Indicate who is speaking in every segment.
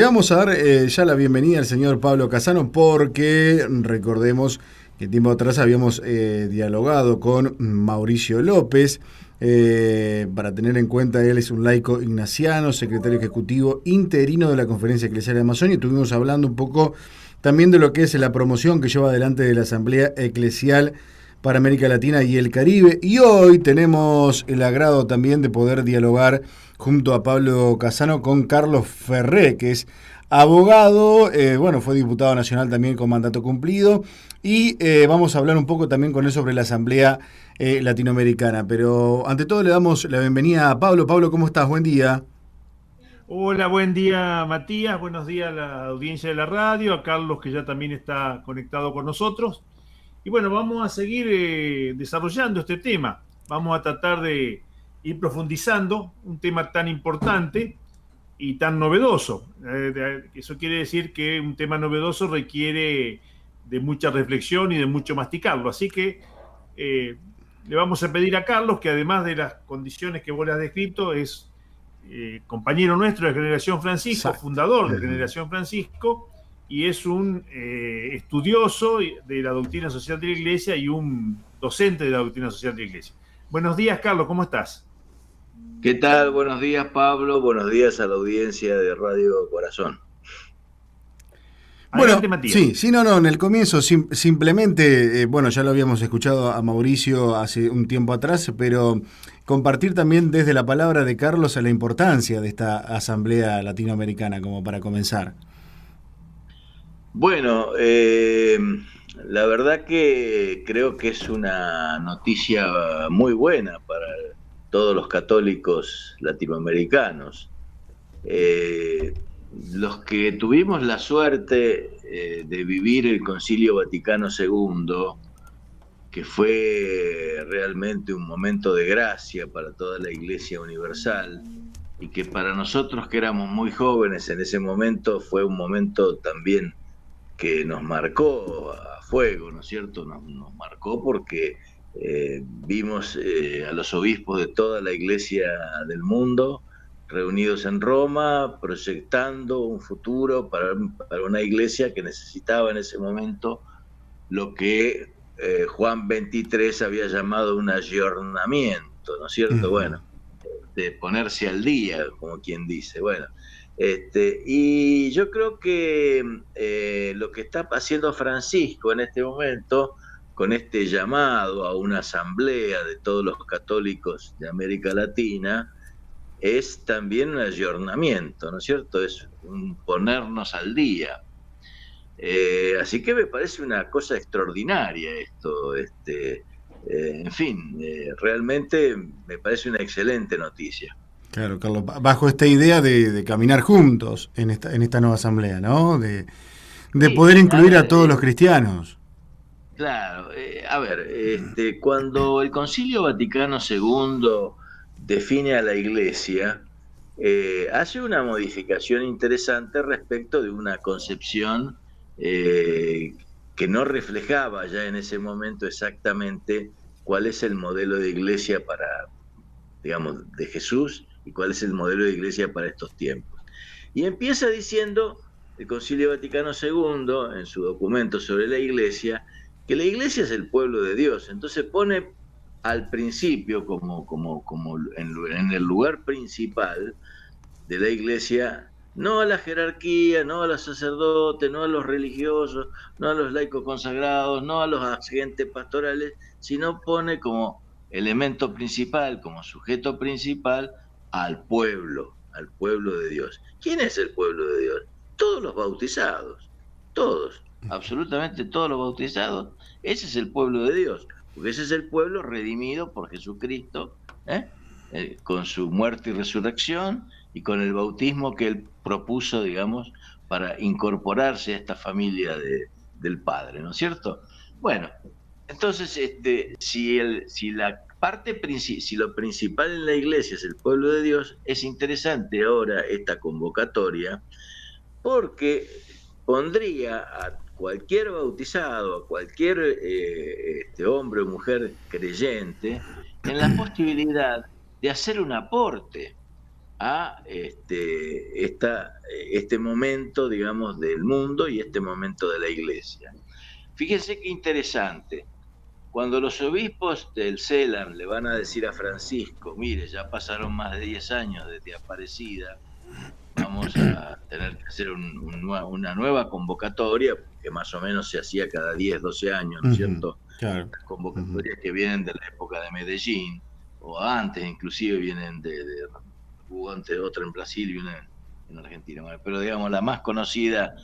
Speaker 1: vamos a dar ya la bienvenida al señor Pablo Casano porque recordemos que tiempo atrás habíamos dialogado con Mauricio López. Para tener en cuenta, él es un laico ignaciano, secretario ejecutivo interino de la Conferencia Eclesial de Amazonia, y estuvimos hablando un poco también de lo que es la promoción que lleva adelante de la Asamblea Eclesial para América Latina y el Caribe. Y hoy tenemos el agrado también de poder dialogar junto a Pablo Casano con Carlos Ferré, que es abogado, fue diputado nacional también con mandato cumplido, y vamos a hablar un poco también con él sobre la Asamblea Latinoamericana. Pero ante todo le damos la bienvenida a Pablo. Pablo, ¿cómo estás? Buen día.
Speaker 2: Hola, buen día Matías, buenos días a la audiencia de la radio, a Carlos que ya también está conectado con nosotros. Y bueno, vamos a seguir desarrollando este tema. Vamos a tratar de ir profundizando un tema tan importante y tan novedoso. Eso quiere decir que un tema novedoso requiere de mucha reflexión y de mucho masticarlo. Así que le vamos a pedir a Carlos que, además de las condiciones que vos le has descrito, es compañero nuestro de Generación Francisco,
Speaker 1: Exacto.
Speaker 2: fundador de Generación Francisco, y es un estudioso de la doctrina social de la Iglesia y un docente de la doctrina social de la Iglesia. Buenos días, Carlos, ¿cómo estás?
Speaker 3: ¿Qué tal? Buenos días, Pablo. Buenos días a la audiencia de Radio Corazón.
Speaker 2: Adelante,
Speaker 1: Bueno,
Speaker 2: Matías.
Speaker 1: sí, no, en el comienzo simplemente, ya lo habíamos escuchado a Mauricio hace un tiempo atrás, pero compartir también desde la palabra de Carlos a la importancia de esta Asamblea Latinoamericana, como para comenzar.
Speaker 3: Bueno, la verdad que creo que es una noticia muy buena para todos los católicos latinoamericanos. Los que tuvimos la suerte de vivir el Concilio Vaticano II, que fue realmente un momento de gracia para toda la Iglesia Universal, y que para nosotros que éramos muy jóvenes en ese momento fue un momento también que nos marcó a fuego, ¿no es cierto? Nos marcó porque vimos a los obispos de toda la Iglesia del mundo reunidos en Roma, proyectando un futuro para una iglesia que necesitaba en ese momento lo que Juan XXIII había llamado un ayornamiento, ¿no es cierto? Bueno, de ponerse al día, como quien dice. Bueno, y yo creo que lo que está haciendo Francisco en este momento, con este llamado a una asamblea de todos los católicos de América Latina, es también un ayornamiento, ¿no es cierto? Es un ponernos al día. Así que me parece una cosa extraordinaria esto. En fin, realmente me parece una excelente noticia.
Speaker 1: Claro, Carlos, bajo esta idea de caminar juntos en esta nueva asamblea, ¿no? De
Speaker 3: Sí,
Speaker 1: poder
Speaker 3: a
Speaker 1: incluir a
Speaker 3: ver,
Speaker 1: todos los cristianos.
Speaker 3: claro, a ver, cuando el Concilio Vaticano II define a la Iglesia, hace una modificación interesante respecto de una concepción eh, que no reflejaba ya en ese momento exactamente cuál es el modelo de iglesia para, digamos, de Jesús y cuál es el modelo de iglesia para estos tiempos. Y empieza diciendo el Concilio Vaticano II, en su documento sobre la iglesia, que la iglesia es el pueblo de Dios. Entonces pone al principio, como en el lugar principal de la iglesia, no a la jerarquía, no a los sacerdotes, no a los religiosos, no a los laicos consagrados, no a los agentes pastorales, sino pone como elemento principal, como sujeto principal, al pueblo de Dios. ¿Quién es el pueblo de Dios? Todos los bautizados, todos, absolutamente todos los bautizados, ese es el pueblo de Dios, porque ese es el pueblo redimido por Jesucristo, con su muerte y resurrección, y con el bautismo que él propuso, digamos, para incorporarse a esta familia del Padre, ¿no es cierto? Bueno, entonces, si lo principal en la iglesia es el pueblo de Dios, es interesante ahora esta convocatoria, porque pondría a cualquier bautizado, a cualquier hombre o mujer creyente, en la posibilidad de hacer un aporte a esta este momento, digamos, del mundo y este momento de la Iglesia. Fíjense qué interesante. Cuando los obispos del CELAM le van a decir a Francisco, mire, ya pasaron más de 10 años desde Aparecida, vamos a tener que hacer una nueva convocatoria, que más o menos se hacía cada 10, 12 años, ¿no es cierto?
Speaker 1: Claro.
Speaker 3: Las convocatorias que vienen de la época de Medellín, o antes inclusive vienen hubo antes otra en Brasil y una en Argentina. Bueno, pero digamos, la más conocida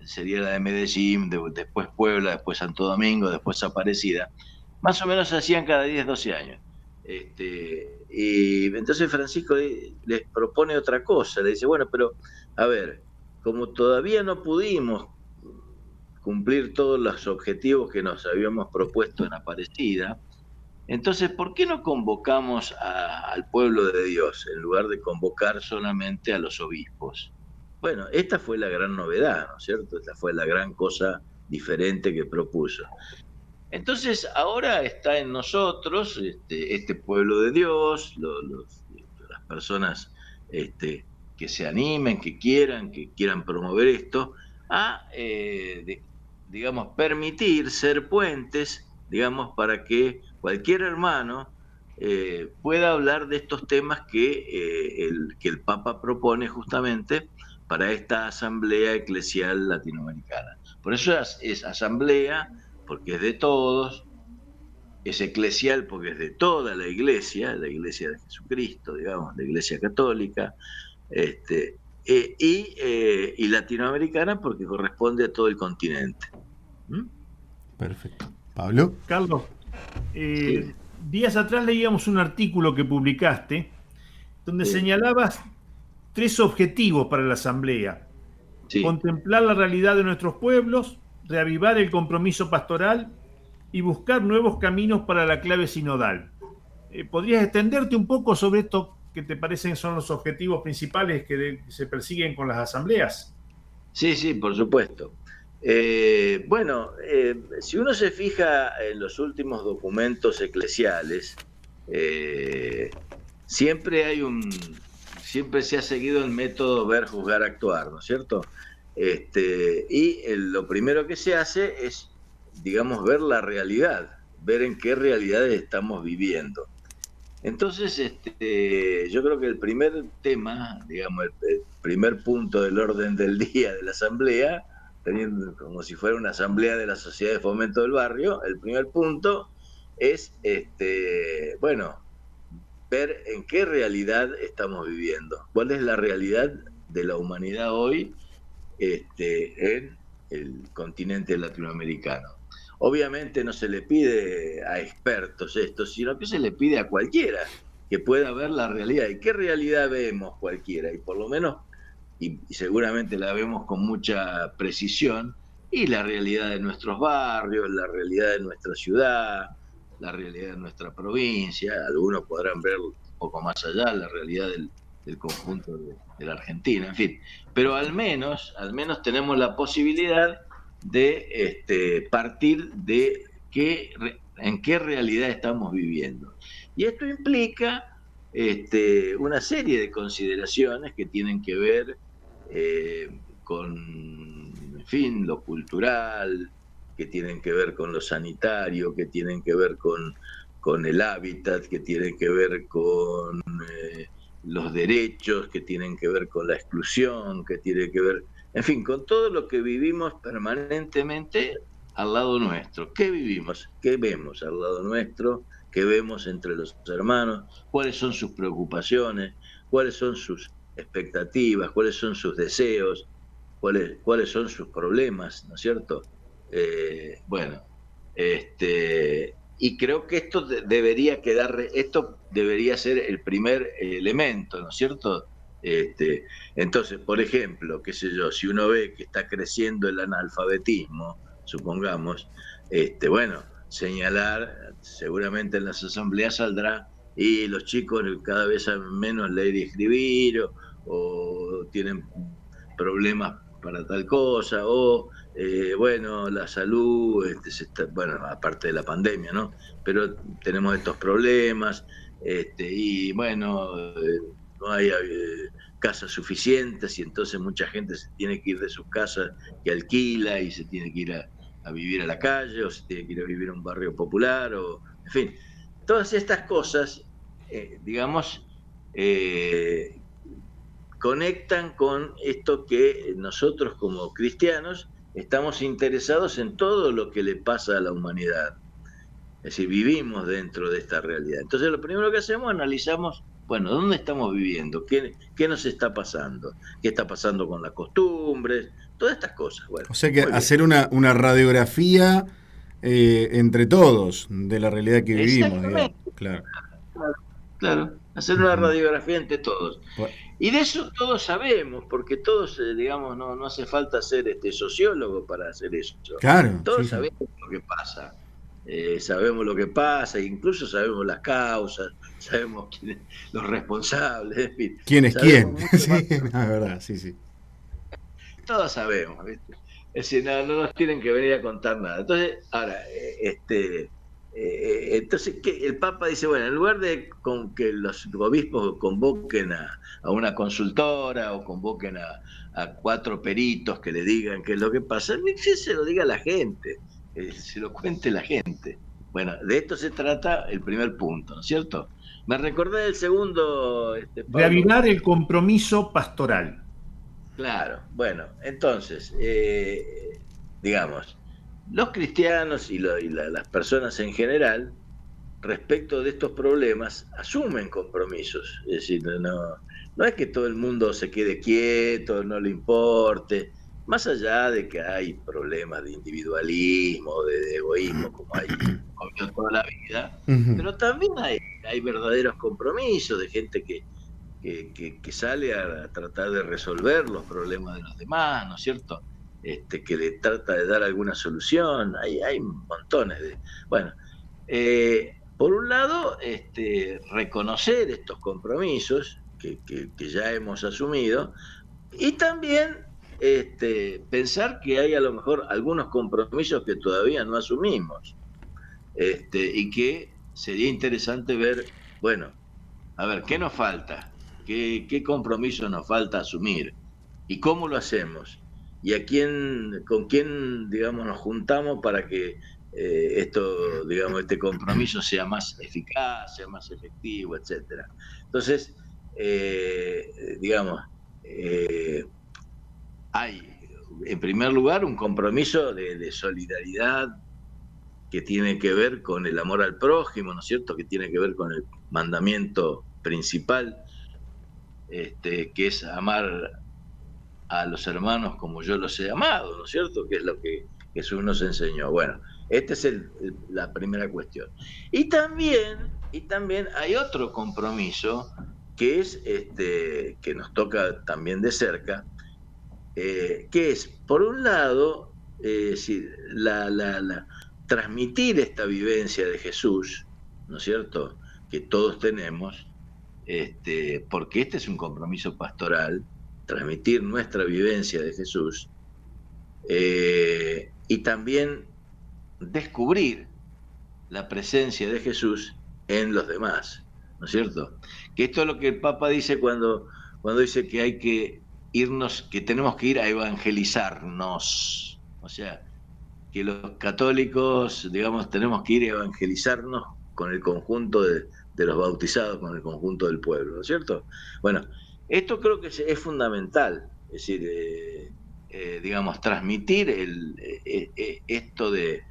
Speaker 3: sería la de Medellín, después Puebla, después Santo Domingo, después Aparecida. Más o menos se hacían cada 10, 12 años. Y entonces Francisco les propone otra cosa, le dice, bueno, pero a ver, como todavía no pudimos cumplir todos los objetivos que nos habíamos propuesto en Aparecida, entonces, ¿por qué no convocamos al pueblo de Dios en lugar de convocar solamente a los obispos? Bueno, esta fue la gran novedad, ¿no es cierto? Esta fue la gran cosa diferente que propuso. Entonces, ahora está en nosotros, este pueblo de Dios, las personas que se animen, que quieran promover esto, a, digamos, permitir ser puentes, digamos, para que cualquier hermano pueda hablar de estos temas que el Papa propone justamente para esta Asamblea Eclesial Latinoamericana. Por eso es asamblea, porque es de todos, es eclesial porque es de toda la Iglesia de Jesucristo, digamos, la Iglesia Católica, y latinoamericana porque corresponde a todo el continente.
Speaker 1: Perfecto. ¿Pablo?
Speaker 2: Carlos,
Speaker 3: Sí.
Speaker 2: días atrás leíamos un artículo que publicaste donde
Speaker 3: Sí.
Speaker 2: señalabas 3 objetivos para la Asamblea.
Speaker 3: Sí.
Speaker 2: Contemplar la realidad de nuestros pueblos, reavivar el compromiso pastoral y buscar nuevos caminos para la clave sinodal. ¿Podrías extenderte un poco sobre esto que te parecen son los objetivos principales que se persiguen con las asambleas?
Speaker 3: Sí, por supuesto. Bueno, si uno se fija en los últimos documentos eclesiales, siempre se ha seguido el método ver, juzgar, actuar, ¿no es cierto? Lo primero que se hace es, digamos, ver la realidad, ver en qué realidades estamos viviendo. Entonces, yo creo que el primer tema, digamos, el primer punto del orden del día de la asamblea, teniendo como si fuera una asamblea de la Sociedad de Fomento del Barrio, el primer punto es, bueno, ver en qué realidad estamos viviendo, cuál es la realidad de la humanidad hoy en el continente latinoamericano. Obviamente no se le pide a expertos esto, sino que se le pide a cualquiera que pueda ver la realidad. ¿Y qué realidad vemos cualquiera? Y por lo menos, y seguramente la vemos con mucha precisión, y la realidad de nuestros barrios, la realidad de nuestra ciudad, la realidad de nuestra provincia. Algunos podrán ver un poco más allá la realidad del conjunto de la Argentina, en fin. Pero al menos tenemos la posibilidad de partir de en qué realidad estamos viviendo. Y esto implica una serie de consideraciones que tienen que ver con, en fin, lo cultural, que tienen que ver con lo sanitario, que tienen que ver con el hábitat, que tienen que ver con los derechos, que tienen que ver con la exclusión, que tienen que ver, en fin, con todo lo que vivimos permanentemente al lado nuestro. ¿Qué vivimos? ¿Qué vemos al lado nuestro? ¿Qué vemos entre los hermanos? ¿Cuáles son sus preocupaciones? ¿Cuáles son sus expectativas? ¿Cuáles son sus deseos? ¿Cuáles son sus problemas? ¿No es cierto? Y creo que esto debería ser el primer elemento, ¿no es cierto? Entonces, por ejemplo, qué sé yo, si uno ve que está creciendo el analfabetismo, supongamos, bueno, señalar, seguramente en las asambleas saldrá, y los chicos cada vez saben menos leer y escribir, o tienen problemas para tal cosa, o bueno, la salud, bueno, aparte de la pandemia, ¿no? Pero tenemos estos problemas, y bueno, no hay casas suficientes y entonces mucha gente se tiene que ir de sus casas que alquila y se tiene que ir a vivir a la calle o se tiene que ir a vivir a un barrio popular o, en fin, todas estas cosas, digamos, conectan con esto que nosotros como cristianos estamos interesados en todo lo que le pasa a la humanidad. Es decir, vivimos dentro de esta realidad. Entonces lo primero que hacemos, analizamos, bueno, ¿dónde estamos viviendo? ¿Qué nos está pasando? ¿Qué está pasando con las costumbres? Todas estas cosas. Bueno,
Speaker 1: o sea que hacer una radiografía entre todos de la realidad que vivimos, digamos. Claro.
Speaker 3: Claro, hacer una radiografía entre todos.
Speaker 1: Bueno.
Speaker 3: Y de eso todos sabemos, porque todos, digamos, no hace falta ser sociólogo para hacer eso.
Speaker 1: Claro.
Speaker 3: Todos sabemos lo que pasa. Sabemos lo que pasa, incluso sabemos las causas, sabemos los responsables, en fin.
Speaker 1: ¿Quién es quién? Sí, la verdad, sí.
Speaker 3: Todos sabemos, ¿viste? Es decir, no nos tienen que venir a contar nada. Entonces, ahora, entonces el Papa dice, bueno, en lugar de que los obispos convoquen a una consultora o convoquen a 4 peritos que le digan qué es lo que pasa, que se lo diga a la gente, se lo cuente la gente. Bueno, de esto se trata el primer punto, ¿no es cierto? Me recordé del segundo...
Speaker 2: Reavivar el compromiso pastoral.
Speaker 3: Claro, bueno, entonces, digamos, los cristianos y las personas en general, respecto de estos problemas, asumen compromisos. Es decir, no es que todo el mundo se quede quieto, no le importe, más allá de que hay problemas de individualismo, de egoísmo, como hay toda la vida, pero también hay verdaderos compromisos de gente que sale a tratar de resolver los problemas de los demás, ¿no es cierto? Que le trata de dar alguna solución. Hay montones de... Bueno, por un lado, reconocer estos compromisos que ya hemos asumido, y también pensar que hay a lo mejor algunos compromisos que todavía no asumimos, y que sería interesante ver, bueno, a ver, ¿qué nos falta? ¿Qué compromiso nos falta asumir? ¿Y cómo lo hacemos? ¿Y con quién, digamos, nos juntamos para que este compromiso sea más eficaz, sea más efectivo, etcétera? Entonces, hay, en primer lugar, un compromiso de solidaridad que tiene que ver con el amor al prójimo, ¿no es cierto? Que tiene que ver con el mandamiento principal, que es amar a los hermanos como yo los he amado, ¿no es cierto? Que es lo que Jesús nos enseñó. Bueno, esta es la primera cuestión. Y también hay otro compromiso que es que nos toca también de cerca, que es, por un lado, transmitir esta vivencia de Jesús, ¿no es cierto?, que todos tenemos, porque este es un compromiso pastoral, transmitir nuestra vivencia de Jesús, y también descubrir la presencia de Jesús en los demás, ¿no es cierto? Que esto es lo que el Papa dice cuando dice que hay que irnos, que tenemos que ir a evangelizarnos, o sea, que los católicos, digamos, tenemos que ir a evangelizarnos con el conjunto de los bautizados, con el conjunto del pueblo, ¿no es cierto? Bueno, esto creo que es fundamental, es decir, digamos, transmitir esto de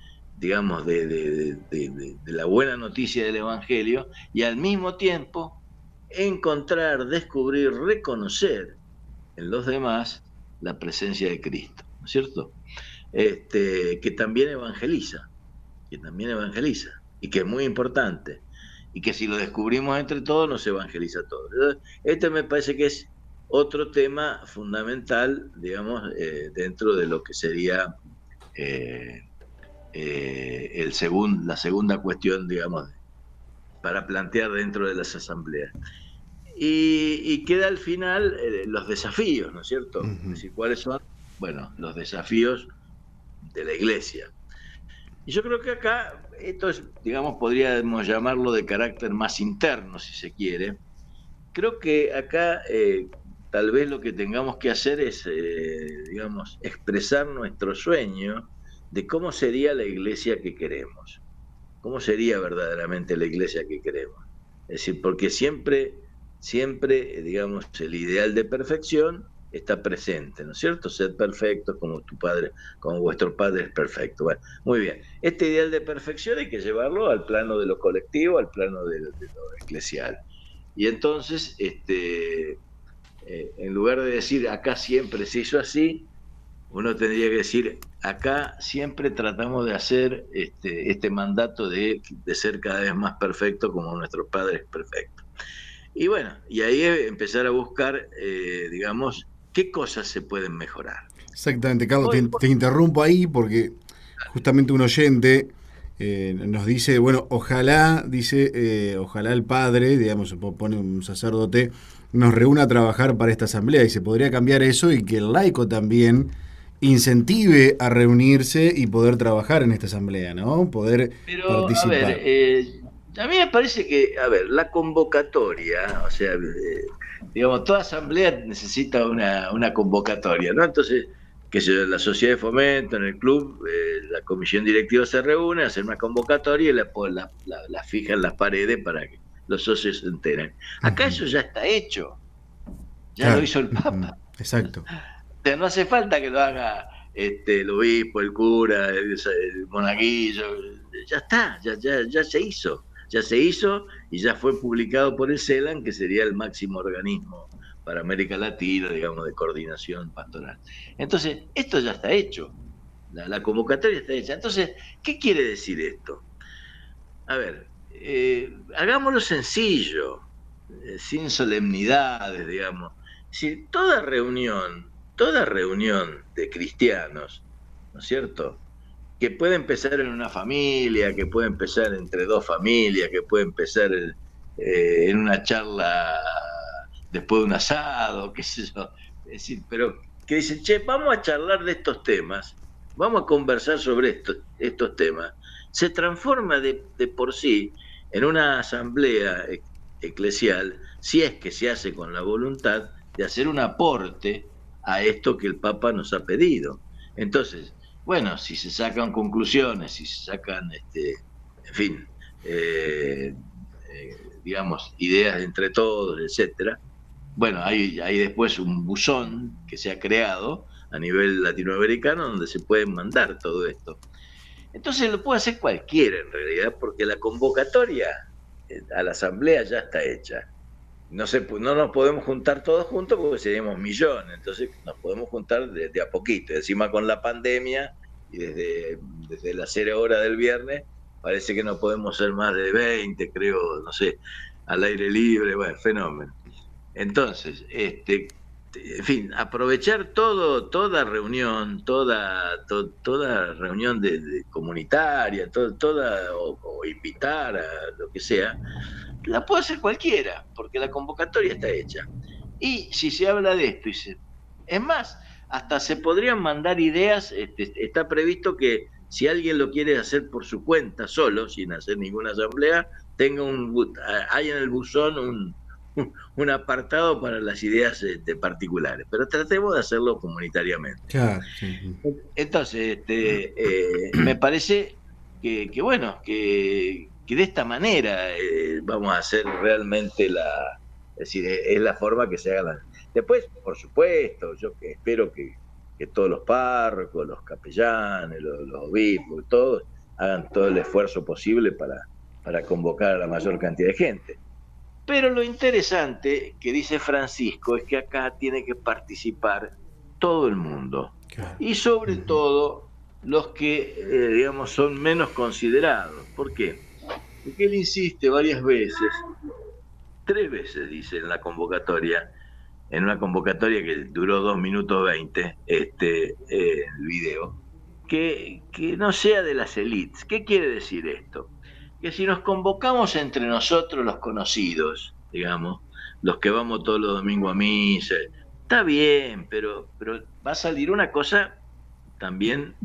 Speaker 3: la buena noticia del Evangelio, y al mismo tiempo encontrar, descubrir, reconocer en los demás la presencia de Cristo, ¿no es cierto? Que también evangeliza, y que es muy importante, y que si lo descubrimos entre todos nos evangeliza a todos. Entonces, me parece que es otro tema fundamental, digamos, dentro de lo que sería la segunda cuestión, digamos, para plantear dentro de las asambleas. Y queda al final los desafíos, ¿no es cierto? Es decir, ¿cuáles son? Bueno, los desafíos de la Iglesia. Y yo creo que acá, esto es, digamos, podríamos llamarlo de carácter más interno, si se quiere. Creo que acá tal vez lo que tengamos que hacer es, digamos, expresar nuestro sueño de cómo sería la iglesia que queremos, cómo sería verdaderamente la iglesia que queremos. Es decir, porque siempre, digamos, el ideal de perfección está presente, ¿no es cierto? Ser perfectos como tu padre, como vuestro padre es perfecto. Bueno, muy bien. Este ideal de perfección hay que llevarlo al plano de lo colectivo, al plano de lo eclesial. Y entonces, en lugar de decir acá siempre se hizo así, uno tendría que decir acá siempre tratamos de hacer este mandato de ser cada vez más perfecto como nuestro Padre es perfecto. Y bueno, y ahí empezar a buscar, digamos, qué cosas se pueden mejorar.
Speaker 1: Exactamente, Carlos, te interrumpo ahí porque justamente un oyente nos dice, bueno, ojalá el padre, digamos, pone un sacerdote, nos reúna a trabajar para esta asamblea, y se podría cambiar eso y que el laico también incentive a reunirse y poder trabajar en esta asamblea, ¿no? Poder participar.
Speaker 3: A ver, a mí me parece que, a ver, la convocatoria, o sea, digamos, toda asamblea necesita una convocatoria, ¿no? Entonces, que la sociedad de fomento, en el club, la comisión directiva se reúne, hace una convocatoria y la fija en las paredes para que los socios se enteren. Acá eso ya está hecho, ya lo hizo el Papa.
Speaker 1: Exacto.
Speaker 3: O sea, no hace falta que lo haga el obispo, el cura, el monaguillo, ya está, ya se hizo y ya fue publicado por el CELAM, que sería el máximo organismo para América Latina, digamos, de coordinación pastoral. Entonces, esto ya está hecho, la convocatoria está hecha. Entonces, ¿qué quiere decir esto? A ver, hagámoslo sencillo, sin solemnidades, digamos. Es decir, toda reunión de cristianos, ¿no es cierto?, que puede empezar en una familia, que puede empezar entre dos familias, que puede empezar en una charla después de un asado, qué sé yo, es decir, pero que dicen, che, vamos a charlar de estos temas, vamos a conversar sobre estos temas, se transforma de por sí en una asamblea eclesial, si es que se hace con la voluntad de hacer un aporte a esto que el Papa nos ha pedido. Entonces, bueno, si se sacan conclusiones, si se sacan, en fin, digamos, ideas entre todos, etcétera. Bueno, hay después un buzón que se ha creado a nivel latinoamericano donde se puede mandar todo esto. Entonces lo puede hacer cualquiera en realidad, porque la convocatoria a la asamblea ya está hecha. No nos podemos juntar todos juntos porque seríamos millones, entonces nos podemos juntar de a poquito. Encima con la pandemia y desde las 0 horas del viernes parece que no podemos ser más de 20, creo, no sé, al aire libre, bueno, fenómeno. Entonces, en fin, aprovechar toda reunión, toda reunión de comunitaria, o invitar a lo que sea, la puede hacer cualquiera, porque la convocatoria está hecha. Y si se habla de esto, es más, hasta se podrían mandar ideas, está previsto que si alguien lo quiere hacer por su cuenta, solo, sin hacer ninguna asamblea, hay en el buzón un apartado para las ideas particulares, pero tratemos de hacerlo comunitariamente.
Speaker 1: Claro, sí.
Speaker 3: Entonces, me parece que bueno, que de esta manera vamos a hacer realmente es decir, es la forma que se haga. Después, por supuesto, yo espero que todos los párrocos, los capellanes, los obispos, todos hagan todo el esfuerzo posible para convocar a la mayor cantidad de gente. Pero lo interesante que dice Francisco es que acá tiene que participar todo el mundo. Claro. Y sobre todo los que, digamos, son menos considerados. ¿Por qué? Porque él insiste varias veces, 3 veces dice en la convocatoria, en una convocatoria que duró 2 minutos 20, el video, que no sea de las élites. ¿Qué quiere decir esto? Que si nos convocamos entre nosotros los conocidos, digamos, los que vamos todos los domingos a misa, está bien, pero va a salir una cosa también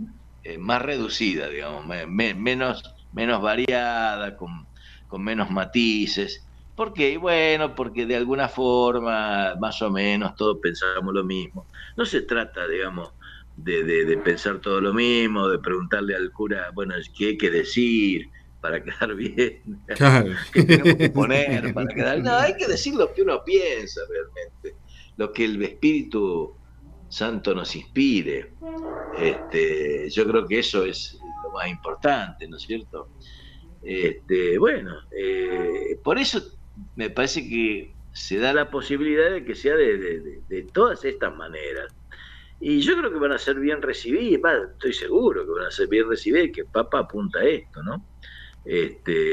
Speaker 3: más reducida, digamos, menos variada, con menos matices. ¿Por qué? Y bueno, porque de alguna forma, más o menos, todos pensamos lo mismo. No se trata, digamos, de pensar todo lo mismo, de preguntarle al cura, bueno, ¿qué hay que decir para quedar bien?
Speaker 1: Claro.
Speaker 3: ¿Qué tenemos que poner para quedar bien? No, hay que decir lo que uno piensa realmente, lo que el Espíritu Santo nos inspire. Yo creo que eso es lo más importante, ¿no es cierto? Bueno, por eso me parece que se da la posibilidad de que sea de todas estas maneras. Y yo creo que van a ser bien recibidas, estoy seguro que van a ser bien recibidas y que el Papa apunta a esto, ¿no?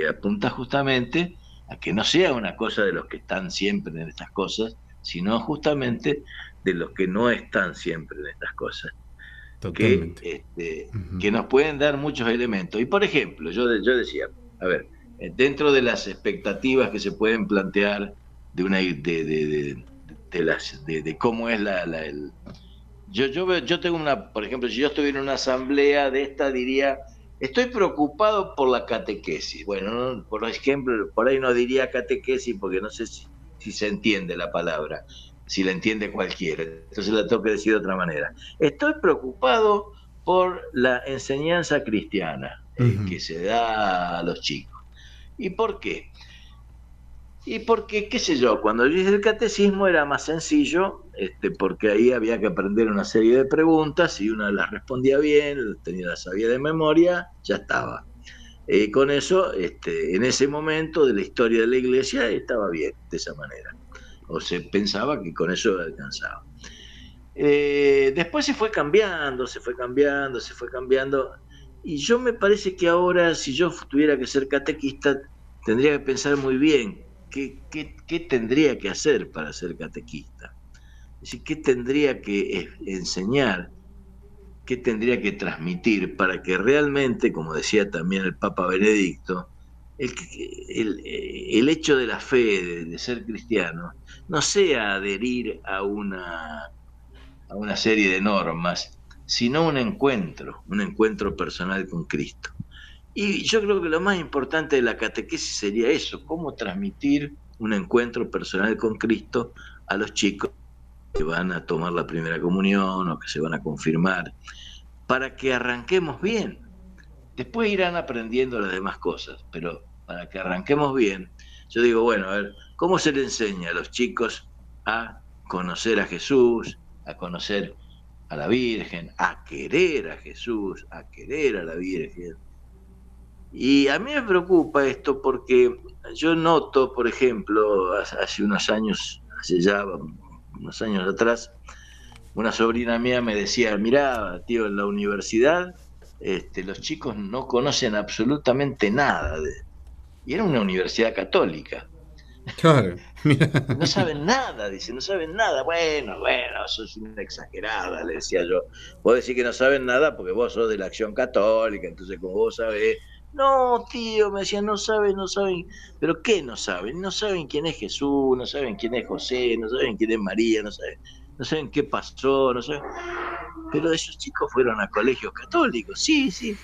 Speaker 3: Apunta justamente a que no sea una cosa de los que están siempre en estas cosas, sino justamente de los que no están siempre en estas cosas que,
Speaker 1: Totalmente. Ujú.
Speaker 3: que nos pueden dar muchos elementos. Y por ejemplo, yo decía, a ver, dentro de las expectativas que se pueden plantear de una de cómo es yo tengo una, por ejemplo, si yo estuviera en una asamblea de esta, diría, estoy preocupado por la catequesis. Bueno, por ejemplo, por ahí no diría catequesis porque no sé si se entiende la palabra, si la entiende cualquiera, entonces la tengo que decir de otra manera. Estoy preocupado por la enseñanza cristiana
Speaker 1: Ujú.
Speaker 3: que se da a los chicos. ¿Y por qué? Y porque, qué sé yo, cuando yo hice el catecismo era más sencillo, porque ahí había que aprender una serie de preguntas y una las respondía bien, las sabía de memoria, ya estaba. Con eso, en ese momento de la historia de la iglesia estaba bien, de esa manera. O se pensaba que con eso alcanzaba. Después se fue cambiando, se fue cambiando, se fue cambiando. Y yo me parece que ahora, si yo tuviera que ser catequista, tendría que pensar muy bien qué tendría que hacer para ser catequista. Es decir, qué tendría que enseñar, qué tendría que transmitir para que realmente, como decía también el Papa Benedicto, el, el hecho de la fe, de ser cristiano, no sea adherir a una serie de normas, sino un encuentro personal con Cristo. Y yo creo que lo más importante de la catequesis sería eso, cómo transmitir un encuentro personal con Cristo a los chicos que van a tomar la primera comunión o que se van a confirmar, para que arranquemos bien. Después irán aprendiendo las demás cosas, pero para que arranquemos bien, yo digo, bueno, a ver, ¿cómo se le enseña a los chicos a conocer a Jesús, a conocer a la Virgen, a querer a Jesús, a querer a la Virgen? Y a mí me preocupa esto porque yo noto, por ejemplo, hace unos años, hace ya unos años atrás, una sobrina mía me decía, mirá, tío, en la universidad los chicos no conocen absolutamente nada. Y era una universidad católica.
Speaker 1: Claro, mira.
Speaker 3: Y no saben nada, dice, no saben nada. Bueno, sos una exagerada, le decía yo. Vos decís que no saben nada porque vos sos de la Acción Católica, entonces como vos sabés. No, tío, me decían, no saben, no saben. ¿Pero qué no saben? No saben quién es Jesús, no saben quién es José, no saben quién es María, no saben qué pasó, no saben. Pero esos chicos fueron a colegios católicos, sí, sí.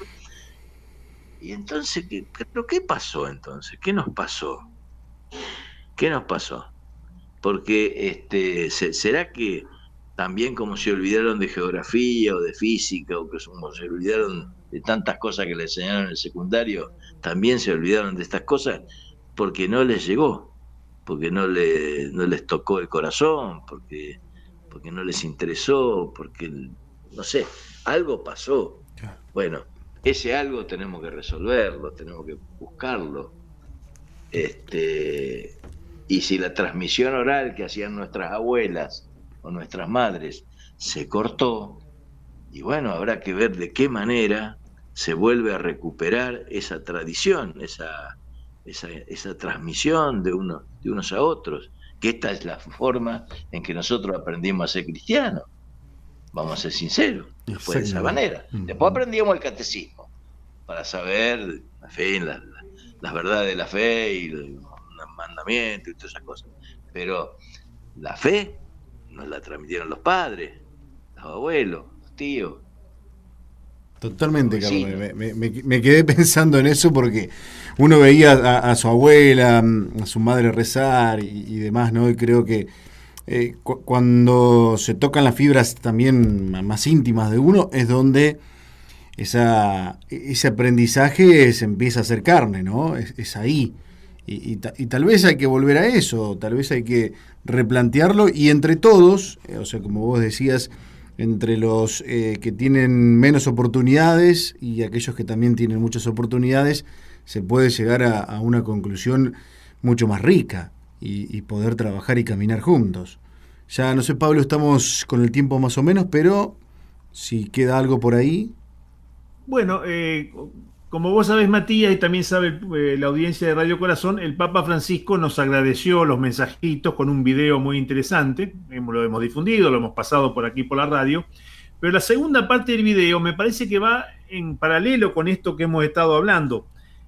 Speaker 3: Y entonces, ¿pero qué pasó entonces? ¿Qué nos pasó? ¿Qué nos pasó? Porque será que también como se olvidaron de geografía o de física o que como se olvidaron de tantas cosas que les enseñaron en el secundario, también se olvidaron de estas cosas porque no les llegó, porque no les tocó el corazón, porque no les interesó, porque, no sé, algo pasó. Bueno, ese algo tenemos que resolverlo, tenemos que buscarlo. Y si la transmisión oral que hacían nuestras abuelas o nuestras madres se cortó, y bueno, habrá que ver de qué manera se vuelve a recuperar esa tradición, esa transmisión de unos a otros, que esta es la forma en que nosotros aprendimos a ser cristianos, vamos a ser sinceros, fue de esa
Speaker 1: Exactamente.
Speaker 3: manera. Después aprendíamos el catecismo, para saber la fe, las verdades de la fe y los mandamientos y todas esas cosas. Pero la fe nos la transmitieron los padres, los abuelos, los tíos.
Speaker 1: Totalmente,
Speaker 3: Sí,
Speaker 1: Carlos. Me quedé pensando en eso porque uno veía a su abuela, a su madre rezar y demás, ¿no? Y creo que cuando se tocan las fibras también más íntimas de uno es donde ese aprendizaje se empieza a hacer carne, ¿no? Es ahí. Y tal vez hay que volver a eso, tal vez hay que replantearlo y entre todos, o sea, como vos decías, entre los que tienen menos oportunidades y aquellos que también tienen muchas oportunidades, se puede llegar a una conclusión mucho más rica y poder trabajar y caminar juntos. Ya no sé, Pablo, estamos con el tiempo más o menos, pero si queda algo por ahí.
Speaker 2: Bueno, como vos sabés, Matías, y también sabe la audiencia de Radio Corazón, el Papa Francisco nos agradeció los mensajitos con un video muy interesante. Lo hemos difundido, lo hemos pasado por aquí por la radio. Pero la segunda parte del video me parece que va en paralelo con esto que hemos estado hablando.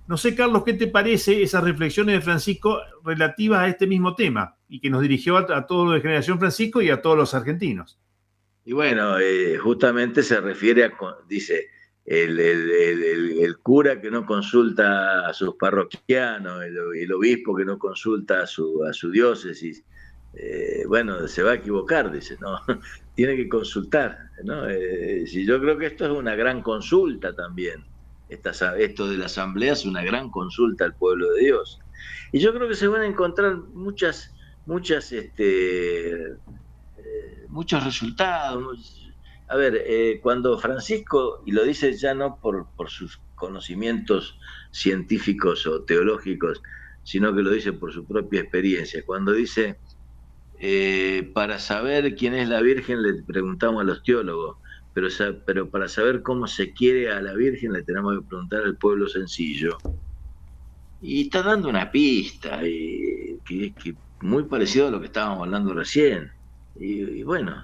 Speaker 2: No sé, Carlos, ¿qué te parece esas reflexiones de Francisco relativas a este mismo tema y que nos dirigió a todos los de Generación Francisco y a todos los argentinos?
Speaker 3: y bueno, justamente se refiere dice, el cura que no consulta a sus parroquianos, el obispo que no consulta a su diócesis, bueno, se va a equivocar, dice, ¿no? Tiene que consultar, ¿no? Si yo creo que esto es una gran consulta también. Esto de la asamblea es una gran consulta al pueblo de Dios. Y yo creo que se van a encontrar muchos resultados. A ver, cuando Francisco, y lo dice ya no por sus conocimientos científicos o teológicos, sino que lo dice por su propia experiencia, cuando dice, para saber quién es la Virgen le preguntamos a los teólogos, pero para saber cómo se quiere a la Virgen le tenemos que preguntar al pueblo sencillo. Y está dando una pista que muy parecido a lo que estábamos hablando recién. Y bueno,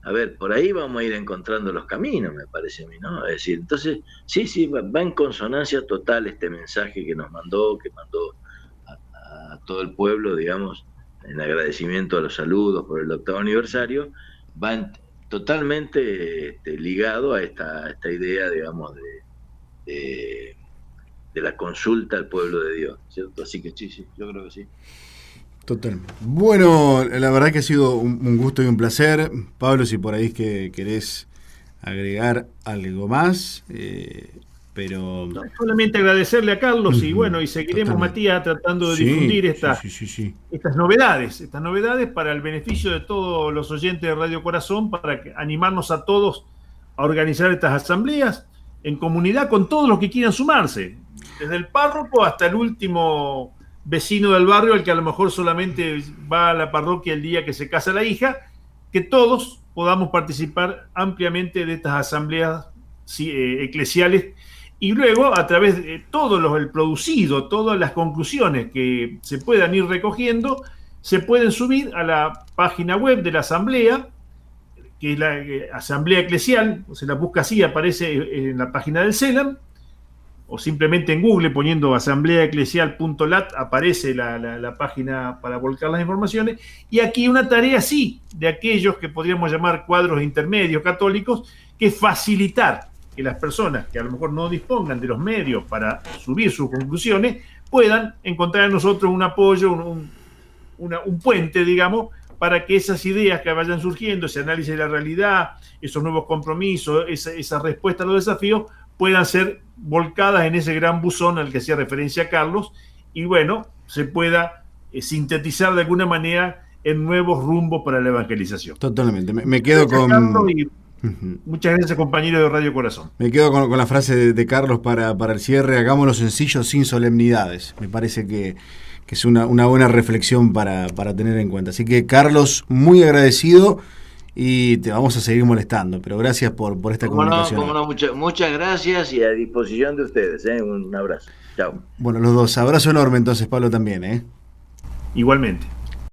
Speaker 3: a ver, por ahí vamos a ir encontrando los caminos, me parece a mí, ¿no? Es decir, entonces, sí, va en consonancia total este mensaje que mandó a todo el pueblo, digamos, en agradecimiento a los saludos por el 8º aniversario, totalmente ligado a esta idea, digamos, de la consulta al pueblo de Dios, ¿cierto? Así que sí, yo creo que sí.
Speaker 1: Totalmente. Bueno, la verdad que ha sido un gusto y un placer. Pablo, si por ahí es que querés agregar algo más, pero...
Speaker 2: No, solamente agradecerle a Carlos y bueno, y seguiremos,
Speaker 1: Totalmente.
Speaker 2: Matías, tratando de difundir estas novedades para el beneficio de todos los oyentes de Radio Corazón, para animarnos a todos a organizar estas asambleas en comunidad con todos los que quieran sumarse, desde el párroco hasta el último vecino del barrio, al que a lo mejor solamente va a la parroquia el día que se casa la hija, que todos podamos participar ampliamente de estas asambleas eclesiales y luego a través de todo el producido, todas las conclusiones que se puedan ir recogiendo, se pueden subir a la página web de la asamblea, que es la asamblea eclesial, se la busca así, aparece en la página del CELAM, o simplemente en Google poniendo asambleaeclesial.lat aparece la página para volcar las informaciones. Y aquí una tarea, sí, de aquellos que podríamos llamar cuadros intermedios católicos, que es facilitar que las personas que a lo mejor no dispongan de los medios para subir sus conclusiones puedan encontrar en nosotros un apoyo, un puente, digamos, para que esas ideas que vayan surgiendo, ese análisis de la realidad, esos nuevos compromisos, esa respuesta a los desafíos, puedan ser volcadas en ese gran buzón al que hacía referencia Carlos y bueno, se pueda sintetizar de alguna manera en nuevos rumbos para la evangelización.
Speaker 1: Totalmente, me quedo con...
Speaker 2: Muchas gracias, compañero de Radio Corazón.
Speaker 1: Me quedo con la frase de Carlos para el cierre: hagámoslo sencillo sin solemnidades. Me parece que es una buena reflexión para tener en cuenta. Así que, Carlos, muy agradecido y te vamos a seguir molestando, pero gracias por esta comunicación.
Speaker 3: Muchas gracias y a disposición de ustedes. Un abrazo. Chao.
Speaker 1: Bueno, los dos. Abrazo enorme entonces, Pablo, también.
Speaker 2: Igualmente.